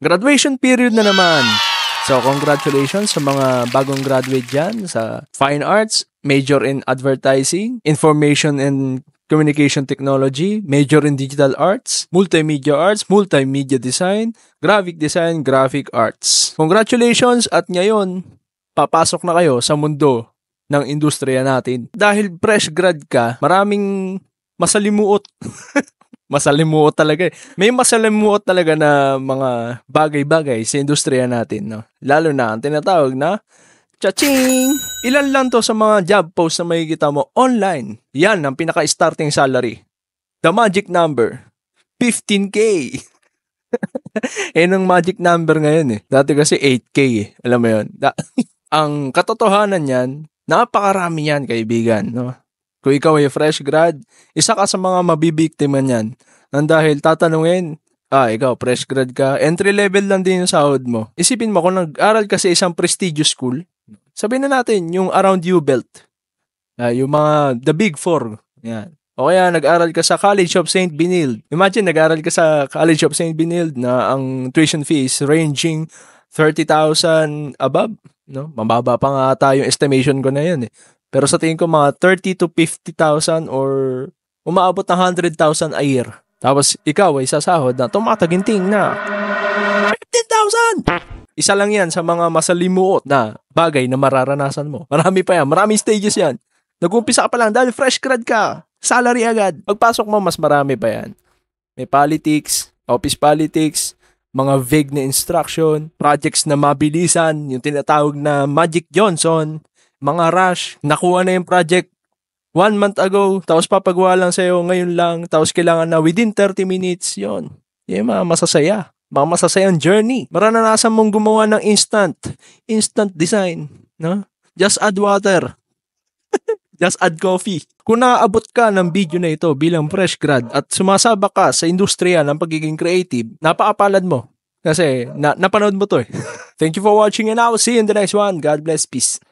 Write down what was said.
Graduation period na naman. So, congratulations sa mga bagong graduate dyan sa Fine Arts, major in Advertising, Information and Communication Technology, major in Digital Arts, Multimedia Design, Graphic Design, Graphic Arts. Congratulations at ngayon, papasok na kayo sa mundo ng industriya natin. Dahil fresh grad ka, maraming masalimuot. Masalimuot talaga. May masalimuot talaga na mga bagay-bagay sa industriya natin, no? Lalo na ang tinatawag na cha-ching! Ilan lang to sa mga job posts na makikita mo online. Yan ang pinaka-starting salary. The magic number, 15K. Ang magic number ngayon eh. Dati kasi 8K eh. Alam mo yun? Ang katotohanan yan, napakarami yan, kaibigan, no? Kung ikaw ay fresh grad, isa ka sa mga mabibiktima niyan. Nang dahil tatanungin, ikaw fresh grad ka, entry level lang din yung sahod mo. Isipin mo kung nag-aral ka sa isang prestigious school, sabihin na natin yung around U-Belt, yung mga the big four, yan. O kaya nag-aral ka sa College of St. Benilde. Imagine nag-aral ka sa College of St. Benilde na ang tuition fees ranging 30,000 above, no? Mababa pa nga tayo yung estimation ko na yun eh. Pero sa tingin ko mga 30 to 50,000 or umaabot ng 100,000 a year. Tapos ikaw ay sasahod na tumataginting na 15,000! Isa lang yan sa mga masalimuot na bagay na mararanasan mo. Marami pa yan. Maraming stages yan. Nag-umpisa ka pa lang dahil fresh grad ka. Salary agad. Pagpasok mo, mas marami pa yan. May politics, office politics, mga vague na instruction, projects na mabilisan, yung tinatawag na Magic Johnson, mga rush, nakuha na yung project 1 month ago, tapos papagawa lang sa'yo ngayon lang, tapos kailangan na within 30 minutes, yon. Yung mga masasaya. Mga masasayang journey. Maranasan mong gumawa ng instant design, no? Just add water. Just add coffee. Kung naaabot ka ng video na ito bilang fresh grad at sumasabak ka sa industriya ng pagiging creative, napakapalad mo. Kasi napanood mo to eh. Thank you for watching and I'll see you in the next one. God bless. Peace.